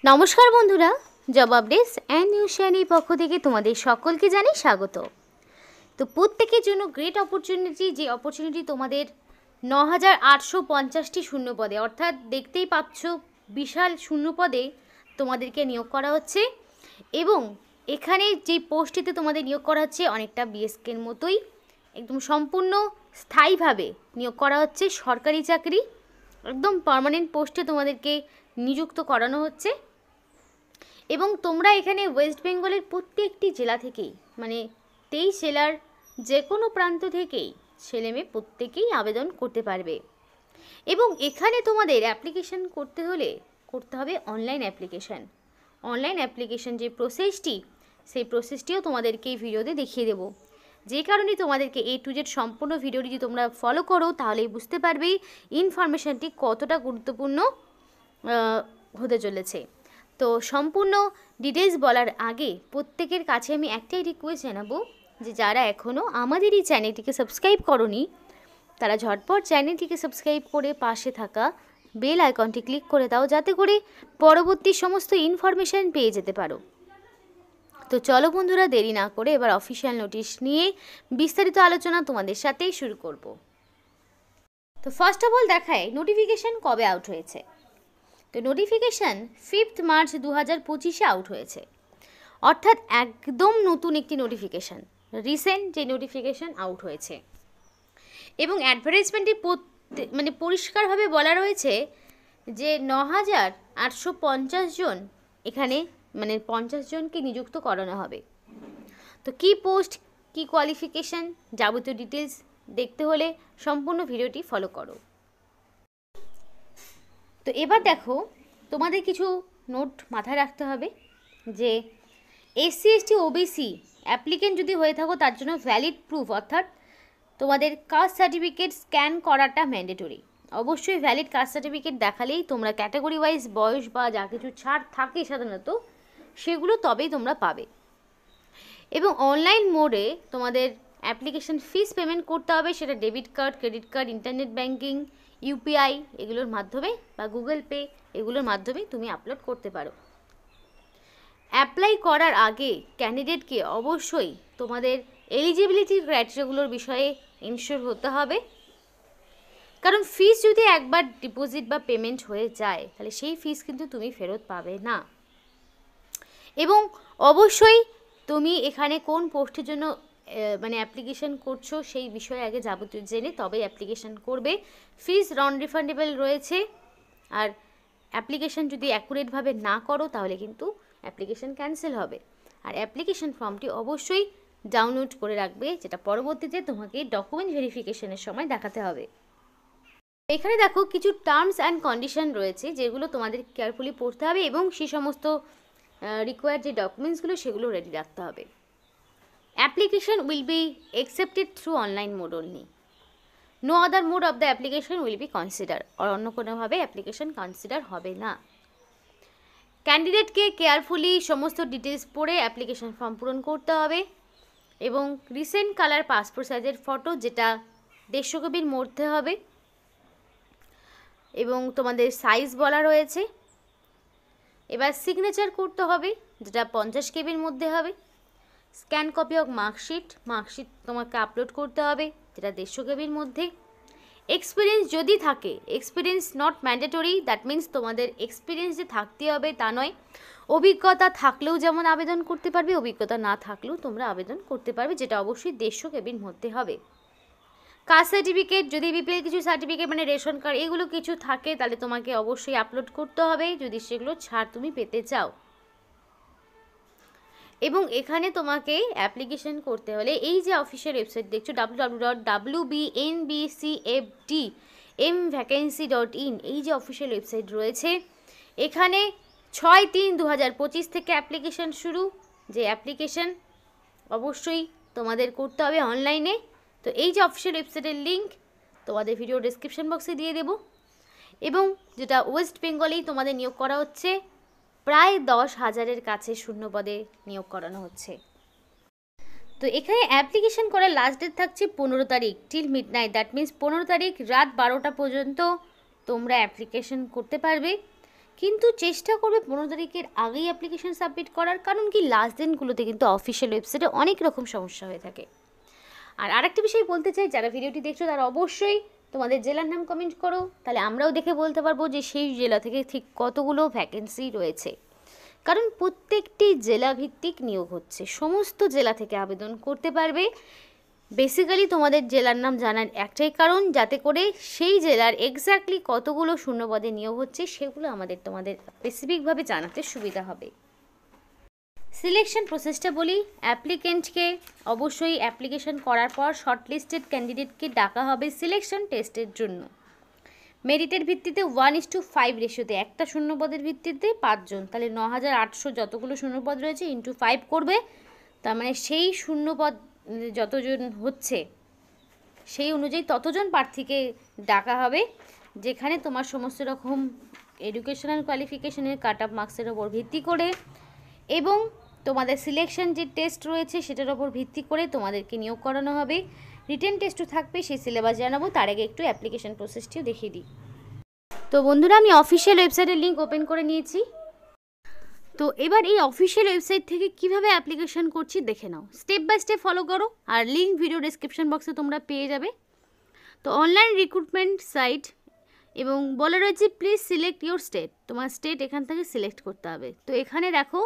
নমস্কার বন্ধুরা, job updates and news চ্যানেলের পক্ষ থেকে তোমাদের সকলকে জানাই স্বাগত। তো প্রত্যেকের জন্য গ্রেট অপরচুনিটি, যে অপরচুনিটি তোমাদের ৯,৮৫০টি শূন্য পদে, অর্থাৎ দেখতেই পাচ্ছ বিশাল শূন্য পদে তোমাদেরকে নিয়োগ করা হচ্ছে। এবং এখানে যে পোস্টটিতে তোমাদের নিয়োগ করা হচ্ছে অনেকটা বিএসকের মতোই একদম সম্পূর্ণ স্থায়ীভাবে নিয়োগ করা হচ্ছে। সরকারি চাকরি, একদম পার্মানেন্ট পোস্টে তোমাদেরকে নিযুক্ত করানো হচ্ছে। এবং তোমরা এখানে ওয়েস্ট বেঙ্গলের প্রত্যেকটি জেলা থেকেই, মানে 23 জেলার যে কোনো প্রান্ত থেকেই ছেলেমেয়ে প্রত্যেকেই আবেদন করতে পারবে। এবং এখানে তোমাদের অ্যাপ্লিকেশন করতে হবে অনলাইন অ্যাপ্লিকেশন। অনলাইন অ্যাপ্লিকেশন যে প্রসেসটি, সেই প্রসেসটিও তোমাদেরকে এই ভিডিওতে দেখিয়ে দেবো। যে কারণে তোমাদেরকে A to Z সম্পূর্ণ ভিডিওটি যদি তোমরা ফলো করো তাহলেই বুঝতে পারবে ইনফরমেশানটি কতটা গুরুত্বপূর্ণ হতে চলেছে। তো সম্পূর্ণ ডিটেলস বলার আগে প্রত্যেকের কাছে আমি একটাই রিকোয়েস্ট জানাবো, যে যারা এখনও আমাদের এই চ্যানেলটিকে সাবস্ক্রাইব করোনি তারা ঝটপট চ্যানেলটিকে সাবস্ক্রাইব করে পাশে থাকা বেল আইকনটি ক্লিক করে দাও, যাতে করে পরবর্তী সমস্ত ইনফরমেশান পেয়ে যেতে পারো। তো চলো বন্ধুরা, দেরি না করে এবার অফিসিয়াল নোটিশ নিয়ে বিস্তারিত আলোচনা তোমাদের সাথেই শুরু করব। তো ফার্স্ট অফ অল দেখায় নোটিফিকেশান কবে আউট হয়েছে। তো নোটিফিকেশান 5 মার্চ 2025 আউট হয়েছে, অর্থাৎ একদম নতুন একটি নোটিফিকেশান, রিসেন্ট যে নোটিফিকেশান আউট হয়েছে। এবং অ্যাডভার্টাইজমেন্টটি মানে পরিষ্কারভাবে বলা রয়েছে যে 9,850 জন এখানে, মানে 50 জনকে নিযুক্ত করানো হবে। তো কী পোস্ট, কী কোয়ালিফিকেশান, যাবতীয় ডিটেলস দেখতে হলে সম্পূর্ণ ভিডিওটি ফলো করো। তো এবার দেখো, তোমাদের কিছু নোট মাথায় রাখতে হবে যে SC ST OBC অ্যাপ্লিকেন্ট যদি হয়ে থাকো তার জন্য ভ্যালিড প্রুফ, অর্থাৎ তোমাদের কাস্ট সার্টিফিকেট স্ক্যান করাটা ম্যান্ডেটরি। অবশ্যই ভ্যালিড কাস্ট সার্টিফিকেট দেখালেই তোমরা ক্যাটাগরি ওয়াইজ বয়স বা যা কিছু ছাড় থাকে সাধারণত সেগুলো তবেই তোমরা পাবে। এবং অনলাইন মোডে তোমাদের অ্যাপ্লিকেশন ফিস পেমেন্ট করতে হবে, সেটা debit card, credit card, internet banking, UPI এগুলোর মাধ্যমে বা গুগল পে এগুলোর মাধ্যমে তুমি আপলোড করতে পারো। অ্যাপ্লাই করার আগে ক্যান্ডিডেটকে অবশ্যই তোমাদের এলিজিবিলিটি ক্রাইটেরিয়াগুলোর বিষয়ে ইনশিওর হতে হবে, কারণ ফিস যদি একবার ডিপোজিট বা পেমেন্ট হয়ে যায় তাহলে সেই ফিস কিন্তু তুমি ফেরত পাবে না। এবং অবশ্যই তুমি এখানে কোন পোস্টের জন্য মানে অ্যাপ্লিকেশন করছো সেই বিষয়ে আগে যাবতীয় জেনে তবেই অ্যাপ্লিকেশন করবে। ফিস নন রিফান্ডেবল রয়েছে, আর অ্যাপ্লিকেশন যদি অ্যাকুরেটভাবে না করো তাহলে কিন্তু অ্যাপ্লিকেশন ক্যান্সেল হবে। আর অ্যাপ্লিকেশন ফর্মটি অবশ্যই ডাউনলোড করে রাখবে, যেটা পরবর্তীতে তোমাকে ডকুমেন্ট ভেরিফিকেশনের সময় দেখাতে হবে। এখানে দেখো কিছু টার্মস অ্যান্ড কন্ডিশন রয়েছে যেগুলো তোমাদের কেয়ারফুলি পড়তে হবে, এবং সেই সমস্ত রিকোয়ার্ড যে ডকুমেন্টসগুলো সেগুলো রেডি রাখতে হবে। Application will be accepted through online mode only, no other mode of the application will be consider, আর অন্য কোনোভাবে অ্যাপ্লিকেশন কনসিডার হবে না। ক্যান্ডিডেটকে কেয়ারফুলি সমস্ত ডিটেলস পড়ে অ্যাপ্লিকেশন ফর্ম পূরণ করতে হবে, এবং রিসেন্ট কালার পাসপোর্ট সাইজের ফটো, যেটা 150 কেবির মধ্যে হবে, এবং তোমাদের সাইজ বলা রয়েছে। এবার সিগনেচার করতে হবে, যেটা 50 কেবির মধ্যে হবে। স্ক্যান কপি অফ মার্কশিট তোমাকে আপলোড করতে হবে, যেটা 150 কেবির মধ্যে। এক্সপিরিয়েন্স যদি থাকে, experience not mandatory, that means তোমাদের এক্সপিরিয়েন্স যে থাকতে হবে তা নয়। অভিজ্ঞতা থাকলেও যেমন আবেদন করতে পারবে, অভিজ্ঞতা না থাকলেও তোমরা আবেদন করতে পারবে, যেটা অবশ্যই 150 কেবির মধ্যে হবে। কাস্ট সার্টিফিকেট, যদি BPL কিছু সার্টিফিকেট মানে রেশন কার্ড এগুলো কিছু থাকে তাহলে তোমাকে অবশ্যই আপলোড করতে হবে যদি সেগুলো ছাড় তুমি পেতে চাও। এবং এখানে তোমাকে অ্যাপ্লিকেশন করতে হলে এই যে অফিসিয়াল ওয়েবসাইট দেখছো www.wbnbcfdmvacancy.in, এই যে অফিসিয়াল ওয়েবসাইট রয়েছে, এখানে 6/3/2025 থেকে অ্যাপ্লিকেশন শুরু। যে অ্যাপ্লিকেশন অবশ্যই তোমাদের করতে হবে অনলাইনে। তো এই যে অফিসিয়াল ওয়েবসাইটের লিঙ্ক তোমাদের ভিডিও ডেসক্রিপশন বক্সে দিয়ে দেবো। এবং যেটা ওয়েস্ট বেঙ্গলেই তোমাদের নিয়োগ করা হচ্ছে, প্রায় 10,000-এর কাছে শূন্য পদে নিয়োগ করানো হচ্ছে। তো এখানে অ্যাপ্লিকেশন করার লাস্ট ডেট থাকছে 15 তারিখ টিল মিডনাইট, দ্যাট মিন্স 15 তারিখ রাত 12টা পর্যন্ত তোমরা অ্যাপ্লিকেশন করতে পারবে। কিন্তু চেষ্টা করবে 15 তারিখের আগেই অ্যাপ্লিকেশন সাবমিট করার, কারণ কি লাস্ট দিনগুলোতে কিন্তু অফিসিয়াল ওয়েবসাইটে অনেক রকম সমস্যা হয়ে থাকে। আর আরেকটা বিষয় বলতে চাই, যারা ভিডিওটি দেখছো তারা অবশ্যই তোমাদের জেলার নাম কমেন্ট করো, তাহলে আমরাও দেখে বলতে পারবো যে সেই জেলা থেকে ঠিক কতগুলো ভ্যাকেন্সি রয়েছে। কারণ প্রত্যেকটি জেলা ভিত্তিক নিয়োগ হচ্ছে, সমস্ত জেলা থেকে আবেদন করতে পারবে। বেসিক্যালি তোমাদের জেলার নাম জানার একটাই কারণ, যাতে করে সেই জেলার এক্স্যাক্টলি কতগুলো শূন্যপদে নিয়োগ হচ্ছে সেগুলো তোমাদের স্পেসিফিকভাবে জানাতে সুবিধা হবে। সিলেকশন প্রসেসটা বলি, অ্যাপ্লিকেন্টকে অবশ্যই অ্যাপ্লিকেশন করার পর শর্টলিস্টেড ক্যান্ডিডেটকে ডাকা হবে সিলেকশন টেস্টের জন্য। মেরিটের ভিত্তিতে 1:5 রেশিওতে, একটা শূন্যপদের ভিত্তিতে 5 জন, তাহলে 9800 যতগুলো শূন্যপদ রয়েছে ইন্টু 5 করবে, তার মানে সেই শূন্যপদ যতজন হচ্ছে সেই অনুযায়ী ততজন প্রার্থীকে ডাকা হবে, যেখানে তোমার সমস্ত রকম এডুকেশনাল কোয়ালিফিকেশনের কাট অফ মার্কসের ওপর ভিত্তি করে এবং তোমাদের সিলেকশন যে টেস্ট রয়েছে সেটার ওপর ভিত্তি করে তোমাদেরকে নিয়োগ করানো হবে। রিটেন টেস্টও থাকবে, সেই সিলেবাস জানাবো, তার আগে একটু অ্যাপ্লিকেশন প্রসেসটিও দেখিয়ে দিই। তো বন্ধুরা, আমি অফিসিয়াল ওয়েবসাইটের লিঙ্ক ওপেন করে নিয়েছি। তো এবার এই অফিসিয়াল ওয়েবসাইট থেকে কিভাবে অ্যাপ্লিকেশন করছি দেখে নাও, স্টেপ বাই স্টেপ ফলো করো, আর লিঙ্ক ভিডিও ডেসক্রিপশন বক্সে তোমরা পেয়ে যাবে। তো অনলাইন রিক্রুটমেন্ট সাইট এবং বলা রয়েছে প্লিজ সিলেক্ট ইউর স্টেট, তোমার স্টেট এখান থেকে সিলেক্ট করতে হবে। তো এখানে দেখো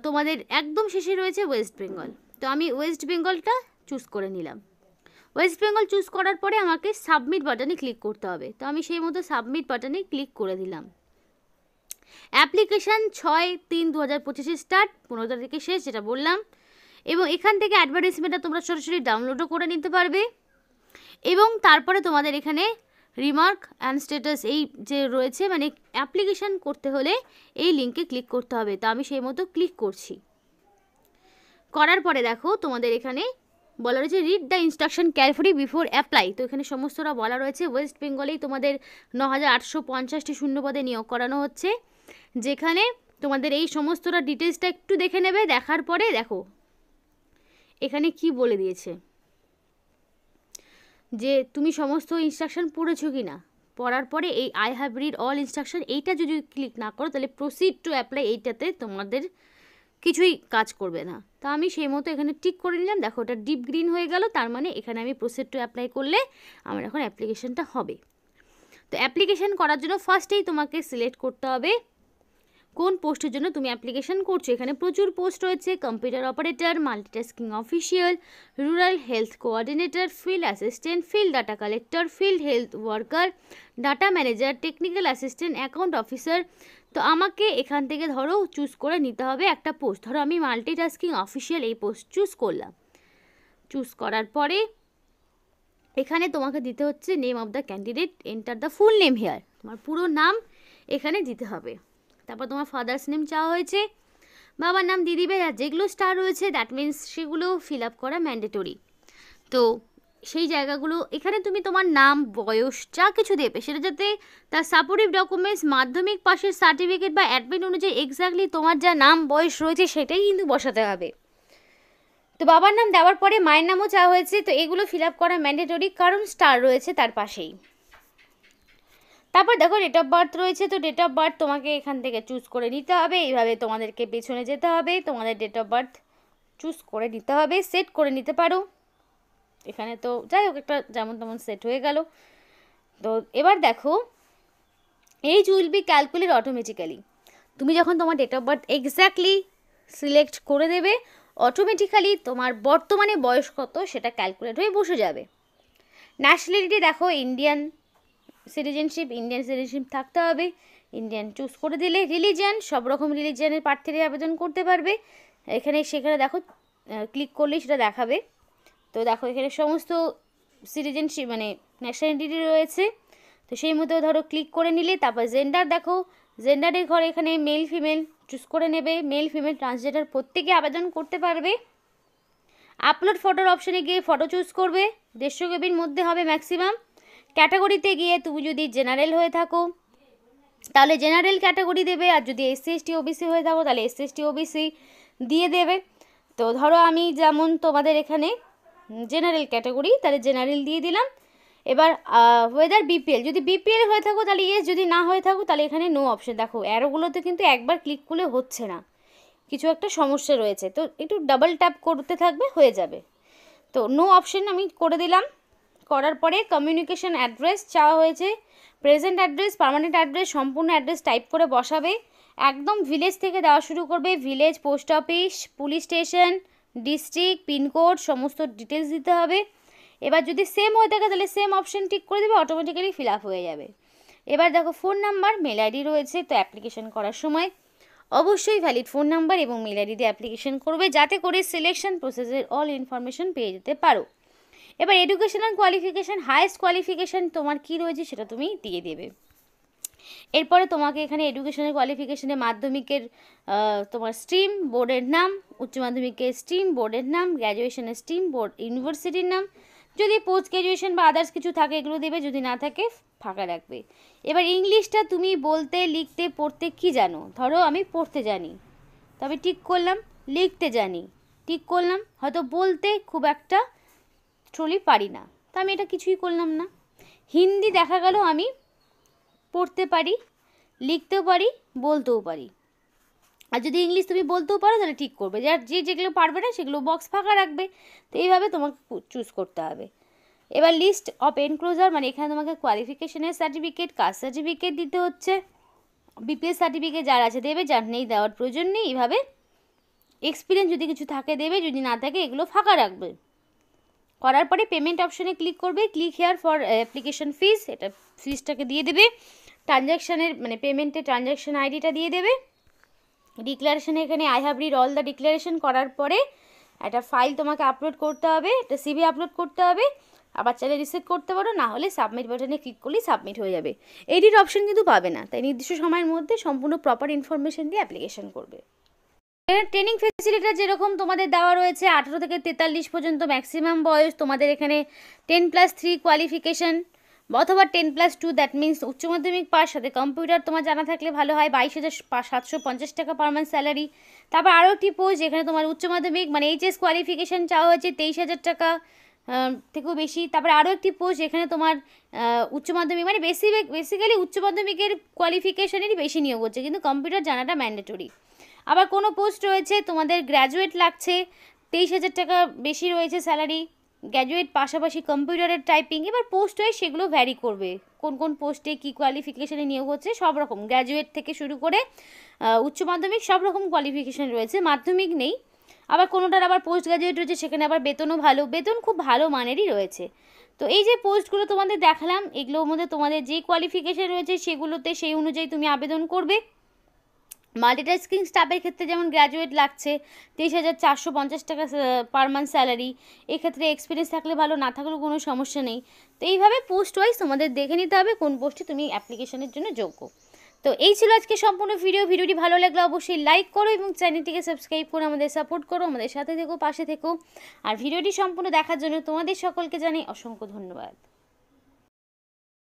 তোমাদের একদম শেষে রয়েছে ওয়েস্ট বেঙ্গল, তো আমি ওয়েস্ট বেঙ্গলটা চুজ করে নিলাম। ওয়েস্ট বেঙ্গল চুজ করার পরে আমাকে সাবমিট বাটনে ক্লিক করতে হবে, তো আমি সেই মতো সাবমিট বাটনে ক্লিক করে দিলাম। অ্যাপ্লিকেশান 6/3/2025 স্টার্ট, 15 তারিখে শেষ, যেটা বললাম। এবং এখান থেকে অ্যাডভার্টাইজমেন্টটা তোমরা সরাসরি ডাউনলোডও করে নিতে পারবে। এবং তারপরে তোমাদের এখানে রিমার্ক অ্যান্ড স্ট্যাটাস এই যে রয়েছে, মানে অ্যাপ্লিকেশান করতে হলে এই লিঙ্কে ক্লিক করতে হবে, তো আমি সেই মতো ক্লিক করছি। করার পরে দেখো তোমাদের এখানে বলা রয়েছে read the instruction carefully before apply, তো এখানে সমস্তটা বলা রয়েছে। ওয়েস্ট বেঙ্গলেই তোমাদের 9850টি শূন্যপদে নিয়োগ করানো হচ্ছে, যেখানে তোমাদের এই সমস্তটা ডিটেলসটা একটু দেখে নেবে। দেখার পরে দেখো এখানে কি বলে দিয়েছে, যে তুমি সমস্ত ইনস্ট্রাকশন পড়েছো কি না, পড়ার পরে এই I have read all instruction এইটা যদি ক্লিক না করো তাহলে প্রসিড টু অ্যাপ্লাই এইটাতে তোমাদের কিছুই কাজ করবে না। তো আমি সেই মতো এখানে টিক করে নিলাম, দেখো ওটা ডিপ গ্রিন হয়ে গেল, তার মানে এখানে আমি প্রসিড টু অ্যাপ্লাই করলে আমার এখন অ্যাপ্লিকেশনটা হবে। তো অ্যাপ্লিকেশন করার জন্য ফার্স্টেই তোমাকে সিলেক্ট করতে হবে কোন পোস্টের জন্য তুমি অ্যাপ্লিকেশন করছো। এখানে প্রচুর পোস্ট রয়েছে, computer operator, multitasking official, rural health coordinator, field assistant, field data collector, field health worker, data manager, technical assistant, account officer. তো আমাকে এখান থেকে ধরো চুজ করে নিতে হবে একটা পোস্ট, ধরো আমি মাল্টিটাস্কিং অফিসিয়াল এই পোস্ট চুজ করলাম। চুজ করার পরে এখানে তোমাকে দিতে হচ্ছে name of the candidate, enter the full name hair, তোমার পুরো নাম এখানে দিতে হবে। তারপর তোমার ফাদার্স নেম চাওয়া হয়েছে, বাবার নাম দিয়ে দিবে, আর যেগুলো স্টার রয়েছে দ্যাট মিন্স সেগুলো ফিল আপ করা ম্যান্ডেটরি। তো সেই জায়গাগুলো এখানে তুমি তোমার নাম, বয়স যা কিছু দেবে সেটা যাতে তার সাপোর্টিভ ডকুমেন্টস, মাধ্যমিক পাশের সার্টিফিকেট বা অ্যাডমিট অনুযায়ী এক্স্যাক্টলি তোমার যা নাম বয়স রয়েছে সেটাই কিন্তু বসাতে হবে। তো বাবার নাম দেওয়ার পরে মায়ের নামও চাওয়া হয়েছে, তো এগুলো ফিল আপ করা ম্যান্ডেটরি, কারণ স্টার রয়েছে তার পাশেই। তারপর দেখো ডেট অফ বার্থ রয়েছে, তো ডেট অফ বার্থ তোমাকে এখান থেকে চুজ করে নিতে হবে। এইভাবে তোমাদেরকে পেছনে যেতে হবে, তোমাদের ডেট অফ বার্থ চুজ করে নিতে হবে, সেট করে নিতে পারো। এখানে তো যাই হোক একটা যেমন তেমন সেট হয়ে গেল। তো এবার দেখো age will be calculate automatically, তুমি যখন তোমার date of birth exactly select করে দেবে অটোমেটিক্যালি তোমার বর্তমানে বয়স কত সেটা ক্যালকুলেট হয়ে বসে যাবে। ন্যাশনালিটি দেখো ইন্ডিয়ান সিটিজেনশিপ, ইন্ডিয়ান সিটিজেনশিপ থাকতে হবে, ইন্ডিয়ান চুজ করে দিলে। রিলিজিয়ান, সব রকম রিলিজিয়ানের প্রার্থীরা আবেদন করতে পারবে। সেখানে দেখো ক্লিক করলেই সেটা দেখাবে। তো দেখো এখানে সমস্ত সিটিজেনশিপ মানে ন্যাশনালিটি রয়েছে, তো সেই মতো ধরো ক্লিক করে নিলে। তারপর জেন্ডার দেখো, জেন্ডারের ঘরে এখানে মেল ফিমেল চুজ করে নেবে, মেল ফিমেল ট্রান্সজেন্ডার প্রত্যেকে আবেদন করতে পারবে। আপলোড ফটোর অপশানে গিয়ে ফটো চুজ করবে, 150 কেবির মধ্যে হবে ম্যাক্সিমাম। ক্যাটাগরিতে গিয়ে তুমি যদি জেনারেল হয়ে থাকো তাহলে জেনারেল ক্যাটাগরি দেবে, আর যদি এসসি এসটি ওবিসি হয়ে থাকো তাহলে এসসি এসটি ওবিসি দিয়ে দেবে। তো ধরো আমি যেমন তোমাদের এখানে জেনারেল ক্যাটাগরি, তাহলে জেনারেল দিয়ে দিলাম। এবার ওয়েদার বিপিএল, যদি বিপিএল হয়ে থাকো তাহলে ইয়েস, যদি না হয়ে থাকো তাহলে এখানে নো অপশন। দেখো অ্যারোগুলোতে কিন্তু একবার ক্লিক করলে হচ্ছে না, কিছু একটা সমস্যা রয়েছে, তো একটু ডাবল ট্যাপ করতে থাকবে, হয়ে যাবে। তো নো অপশন আমি করে দিলাম। করার পরে কমিউনিকেশন অ্যাড্রেস চাওয়া হয়েছে, প্রেজেন্ট অ্যাড্রেস, পার্মানেন্ট অ্যাড্রেস, সম্পূর্ণ অ্যাড্রেস টাইপ করে বসাবে। একদম ভিলেজ থেকে দেওয়া শুরু করবে, village, post office, police station, district, pincode, সমস্ত ডিটেলস দিতে হবে। এবার যদি সেম হয়ে থাকে তাহলে সেম অপশন টিক করে দেবে, অটোমেটিক্যালি ফিল আপ হয়ে যাবে। এবার দেখো ফোন নাম্বার, মেল আইডি রয়েছে, তো অ্যাপ্লিকেশন করার সময় অবশ্যই ভ্যালিড ফোন নাম্বার এবং মেল আইডি দিয়ে অ্যাপ্লিকেশন করবে, যাতে করে সিলেকশন প্রসেসের অল ইনফরমেশন পেয়ে যেতে পারো। এবার এডুকেশনাল কোয়ালিফিকেশান, হায়েস্ট কোয়ালিফিকেশান তোমার কী রয়েছে সেটা তুমি দিয়ে দেবে। এরপরে তোমাকে এখানে এডুকেশনাল কোয়ালিফিকেশানে মাধ্যমিকের তোমার স্ট্রিম, বোর্ডের নাম, উচ্চ মাধ্যমিকের স্ট্রিম, বোর্ডের নাম, গ্র্যাজুয়েশনের স্ট্রিম, বোর্ড, ইউনিভার্সিটির নাম, যদি পোস্ট গ্র্যাজুয়েশন বা আদার্স কিছু থাকে এগুলো দেবে, যদি না থাকে ফাঁকা রাখবে। এবার ইংলিশটা তুমি বলতে, লিখতে, পড়তে কি জানো? ধরো আমি পড়তে জানি, তবে টিক করলাম, লিখতে জানি টিক করলাম, হয়তো বলতে খুব একটা ট্রলি পারি না, তো আমি এটা কিছুই করলাম না। হিন্দি দেখা গেল আমি পড়তে পারি, লিখতেও পারি, বলতেও পারি। আর যদি ইংলিশ তুমি বলতেও পারো তাহলে ঠিক করবে, যার যেগুলো পারবে না সেগুলো বক্স ফাঁকা রাখবে। তো এইভাবে তোমাকে চুজ করতে হবে। এবার লিস্ট অফ এনক্লোজার, মানে এখানে তোমাকে কোয়ালিফিকেশনের সার্টিফিকেট, কাস্ট সার্টিফিকেট দিতে হচ্ছে, বিপিএস সার্টিফিকেট যার আছে দেবে, যার নেই দেওয়ার প্রয়োজন নেই। এইভাবে এক্সপিরিয়েন্স যদি কিছু থাকে দেবে, যদি না থাকে এগুলো ফাঁকা রাখবে। করার পরে পেমেন্ট অপশানে ক্লিক করবে, click here for application fees, এটা ফিসটাকে দিয়ে দেবে। ট্রানজ্যাকশানের মানে পেমেন্টের ট্রানজ্যাকশান আইডিটা দিয়ে দেবে। ডিক্লারেশনে এখানে I have read all the declaration করার পরে একটা ফাইল তোমাকে আপলোড করতে হবে, একটা সিভি আপলোড করতে হবে। আবার চাইলে রিসেট করতে পারো, না হলে সাবমিট বাটনে ক্লিক করলেই সাবমিট হয়ে যাবে। এডিট অপশন কিন্তু পাবে না, তাই নির্দিষ্ট সময়ের মধ্যে সম্পূর্ণ প্রপার ইনফরমেশন দিয়ে অ্যাপ্লিকেশন করবে। ট্রেনিং ফেসিলিটি যেরকম তোমাদের দেওয়া রয়েছে 18 থেকে 43 পর্যন্ত ম্যাক্সিমাম বয়স, তোমাদের এখানে 10+3 কোয়ালিফিকেশান অথবা 10+2, দ্যাট মিনস উচ্চ মাধ্যমিক পাস, সাথে কম্পিউটার তোমার জানা থাকলে ভালো হয়। 22,750 টাকা পার মান্থ স্যালারি। তারপর আরও একটি পোস্ট যেখানে তোমার উচ্চ মাধ্যমিক মানে এইচএস কোয়ালিফিকেশান চাওয়া হয়েছে 23,000 টাকা থেকেও বেশি। তারপরে আরও একটি পোস্ট যেখানে তোমার উচ্চ মাধ্যমিক মানে বেসিক্যালি উচ্চ মাধ্যমিকের কোয়ালিফিকেশানেরই বেশি নিয়োগ হচ্ছে, কিন্তু কম্পিউটার জানাটা ম্যান্ডেটরি। আবার কোনো পোস্ট রয়েছে তোমাদের গ্র্যাজুয়েট লাগছে, 23,000 টাকা বেশি রয়েছে স্যালারি, গ্র্যাজুয়েট পাশাপাশি কম্পিউটারের টাইপিং। এবার পোস্ট হয় সেগুলো ভ্যারি করবে, কোন কোন পোস্টে কী কোয়ালিফিকেশানে নিয়োগ হচ্ছে, সব রকম গ্র্যাজুয়েট থেকে শুরু করে উচ্চ মাধ্যমিক সব রকম কোয়ালিফিকেশান রয়েছে, মাধ্যমিক নেই। আবার কোনোটার আবার পোস্ট গ্র্যাজুয়েট রয়েছে, সেখানে আবার বেতনও ভালো, বেতন খুব ভালো মানেরই রয়েছে। তো এই যে পোস্টগুলো তোমাদের দেখালাম, এগুলোর মধ্যে তোমাদের যে কোয়ালিফিকেশান রয়েছে সেগুলোতে সেই অনুযায়ী তুমি আবেদন করবে। মাল্টিটাস্কিং স্টাফের ক্ষেত্রে যেমন গ্র্যাজুয়েট লাগছে 23,450 টাকা পার মান্থ স্যালারি, এক্ষেত্রে এক্সপিরিয়েন্স থাকলে ভালো, না থাকলেও কোনো সমস্যা নেই। তো এইভাবে পোস্ট ওয়াইজ তোমাদের দেখে নিতে হবে কোন পোস্টে তুমি অ্যাপ্লিকেশনের জন্য যোগ্য। তো এই ছিল আজকে সম্পূর্ণ ভিডিওটি ভালো লাগলে অবশ্যই লাইক করো এবং চ্যানেলটিকে সাবস্ক্রাইব করে আমাদের সাপোর্ট করো, আমাদের সাথে থেকো, পাশে থেকো। আর ভিডিওটি সম্পূর্ণ দেখার জন্য তোমাদের সকলকে জানাই অসংখ্য ধন্যবাদ।